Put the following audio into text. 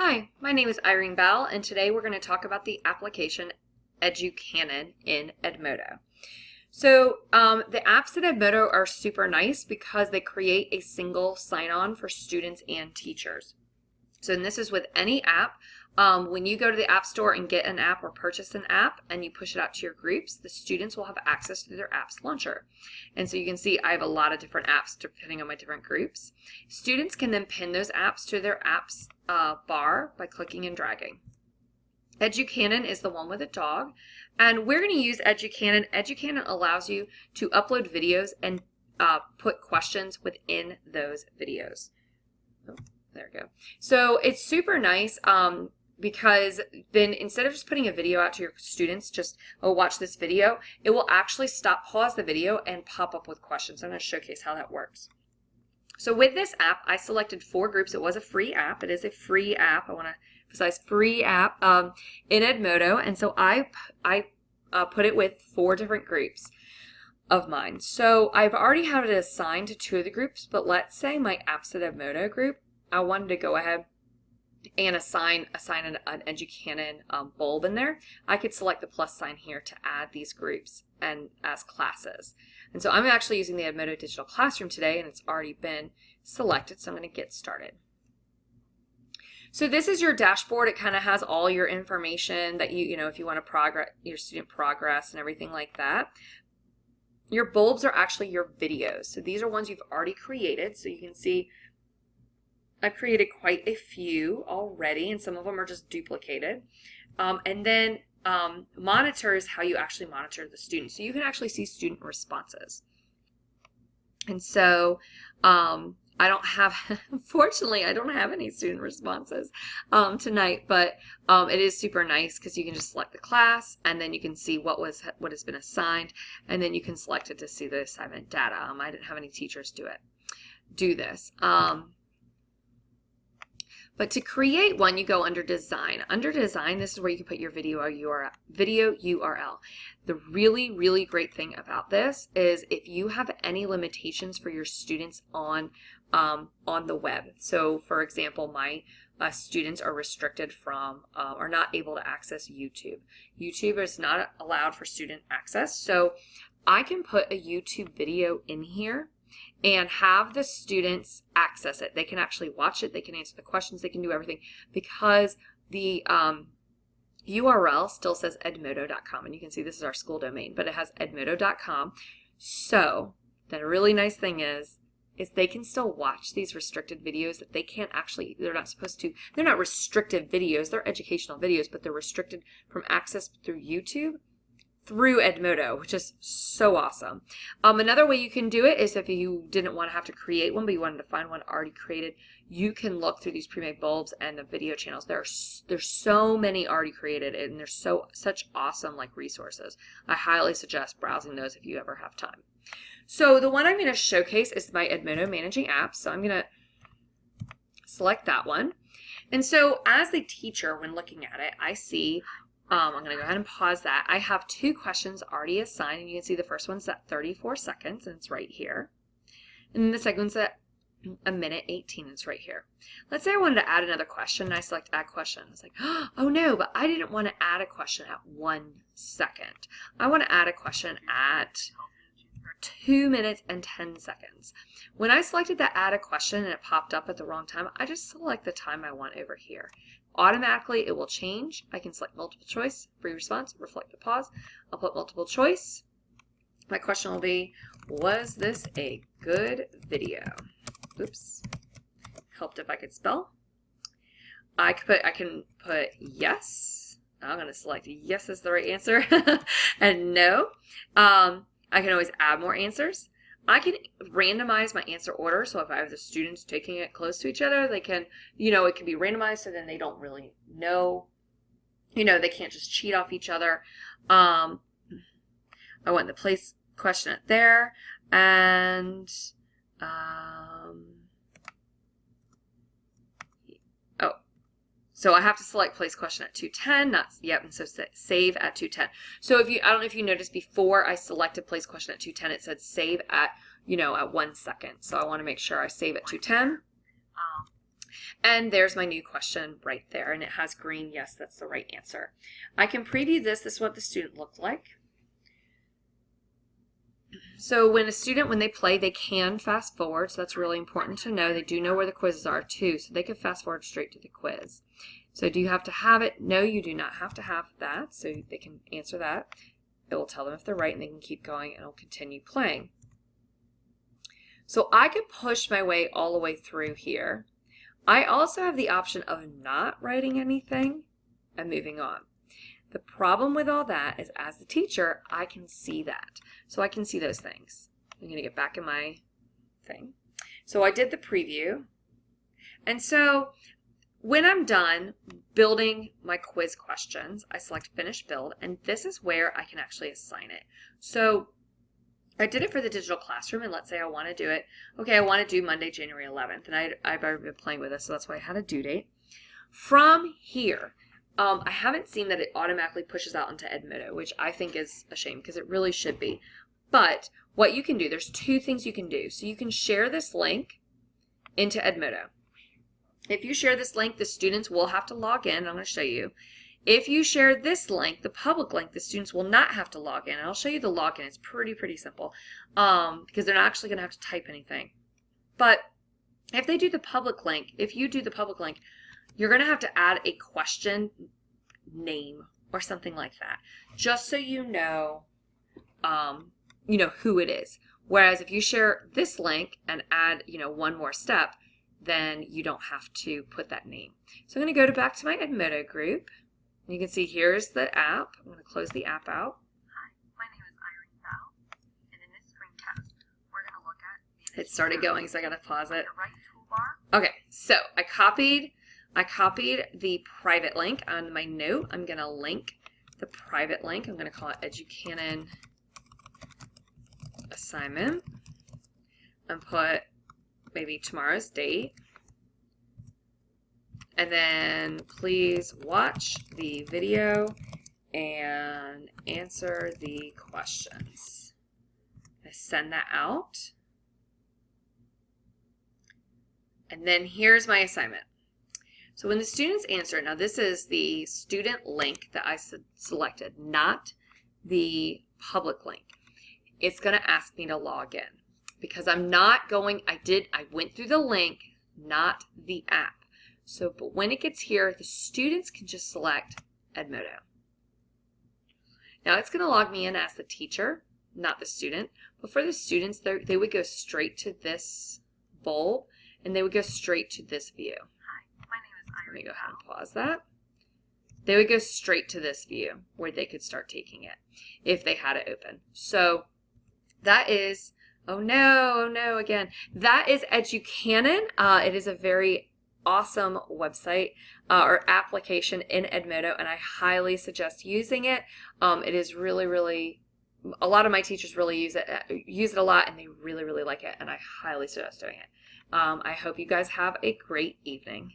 Hi, my name is Irene Bell, and today we're going to talk about the application EduCannon in Edmodo. So the apps in Edmodo are super nice because they create a single sign-on for students and teachers. So and this is with any app. When you go to the App Store and get an app or purchase an app and you push it out to your groups, the students will have access to their apps launcher. And so you can see I have a lot of different apps depending on my different groups. Students can then pin those apps to their apps bar by clicking and dragging. EduCannon is the one with a dog, and we're going to use EduCannon. EduCannon allows you to upload videos and put questions within those videos. Oh, there we go. So it's super nice because then instead of just putting a video out to your students, just, oh, watch this video, it will actually pause the video and pop up with questions. I'm going to showcase how that works. So with this app, I selected 4 groups. It was a free app. It is a free app. I want to emphasize free app in Edmodo. And so I put it with 4 different groups of mine. So I've already had it assigned to 2 of the groups, but let's say my Apps at Edmodo group, I wanted to go ahead and assign an EduCannon bulb in there. I could select the plus sign here to add these groups and as classes. And so I'm actually using the Edmodo Digital Classroom today, and it's already been selected, so I'm going to get started. So this is your dashboard. It kind of has all your information that you know, if you want to your student progress and everything like that. Your bulbs are actually your videos. So these are ones you've already created. So you can see I've created quite a few already, and some of them are just duplicated. And then monitor is how you actually monitor the students. So you can actually see student responses. And so I don't have, unfortunately, I don't have any student responses tonight, but it is super nice because you can just select the class, and then you can see what has been assigned, and then you can select it to see the assignment data. I didn't have any teachers do this. But to create one, you go under Design. Under Design, this is where you can put your video URL. The really, really great thing about this is if you have any limitations for your students on the web. So, for example, my students are restricted from, are not able to access YouTube. YouTube is not allowed for student access. So I can put a YouTube video in here and have the students access it. They can actually watch it, they can answer the questions, they can do everything because the URL still says edmodo.com, and you can see this is our school domain, but it has edmodo.com. So the really nice thing is they can still watch these restricted videos that they can't actually, they're not restrictive videos, they're educational videos, but they're restricted from access through YouTube through Edmodo, which is so awesome. Another way you can do it is if you didn't want to have to create one, but you wanted to find one already created, you can look through these pre-made bulbs and the video channels. There's so many already created, and there's such awesome resources. I highly suggest browsing those if you ever have time. So the one I'm going to showcase is my Edmodo Managing Apps. So I'm going to select that one. And so as the teacher, when looking at it, I see I'm going to go ahead and pause that. I have 2 questions already assigned, and you can see the first one's at 34 seconds, and it's right here. And then the second one's at 1:18, and it's right here. Let's say I wanted to add another question, and I select Add Question. It's like, oh no, but I didn't want to add a question at 1 second. I want to add a question at 2 minutes and 10 seconds. When I selected that Add a Question and it popped up at the wrong time, I just select the time I want over here. Automatically it will change. I can select multiple choice, free response, reflect the pause. I'll put multiple choice. My question will be, was this a good video? Oops. Helped if I could spell. I can put yes. I'm going to select yes as the right answer and no. I can always add more answers. I can randomize my answer order, so if I have the students taking it close to each other, they can, it can be randomized so then they don't really know, they can't just cheat off each other. I want to place question at there, and so I have to select place question at 2:10, and so save at 2:10. So I don't know if you noticed before I selected place question at 2:10, it said save at, at 1 second. So I want to make sure I save at 2:10. And there's my new question right there, and it has green, yes, that's the right answer. I can preview this. This is what the student looked like. So when they play, they can fast forward, so that's really important to know. They do know where the quizzes are too, so they can fast forward straight to the quiz. So do you have to have it? No, you do not have to have that, so they can answer that. It will tell them if they're right, and they can keep going, and it'll continue playing. So I can push my way all the way through here. I also have the option of not writing anything and moving on. The problem with all that is, as the teacher, I can see that. So I can see those things. I'm going to get back in my thing. So I did the preview. And so when I'm done building my quiz questions, I select Finish Build, and this is where I can actually assign it. So I did it for the digital classroom, and let's say I want to do it. Okay, I want to do Monday, January 11th, and I've already been playing with this, so that's why I had a due date. From here, I haven't seen that it automatically pushes out into Edmodo, which I think is a shame because it really should be. But what you can do, there's two things you can do. So you can share this link into Edmodo. If you share this link, the students will have to log in. I'm going to show you. If you share this link, the public link, the students will not have to log in. And I'll show you the login. It's pretty simple because they're not actually going to have to type anything. But if they do the public link, if you do the public link, you're going to have to add a question name or something like that, just so you know who it is. Whereas if you share this link and add, one more step, then you don't have to put that name. So I'm going to go back to my Edmodo group. You can see here's the app. I'm going to close the app out. Hi, my name is Irene Bell, and in this screencast, we're going to look at... It started going, so I got to pause it. The right toolbar. Okay, so I copied the private link on my note. I'm going to link the private link. I'm going to call it EduCannon assignment and put maybe tomorrow's date. And then please watch the video and answer the questions. I send that out. And then here's my assignment. So when the students answer, now this is the student link that I selected, not the public link. It's going to ask me to log in because I'm not going, I went through the link, not the app. So, but when it gets here, the students can just select Edmodo. Now it's going to log me in as the teacher, not the student. But for the students, they would go straight to this bulb, and they would go straight to this view. Hi, my name is Irene. Let me go ahead and pause that. They would go straight to this view where they could start taking it if they had it open. So that is, oh no, again. That is EduCannon. It is a very awesome website or application in Edmodo, and I highly suggest using it. It is really, a lot of my teachers really use it a lot, and they really like it, and I highly suggest doing it. I hope you guys have a great evening.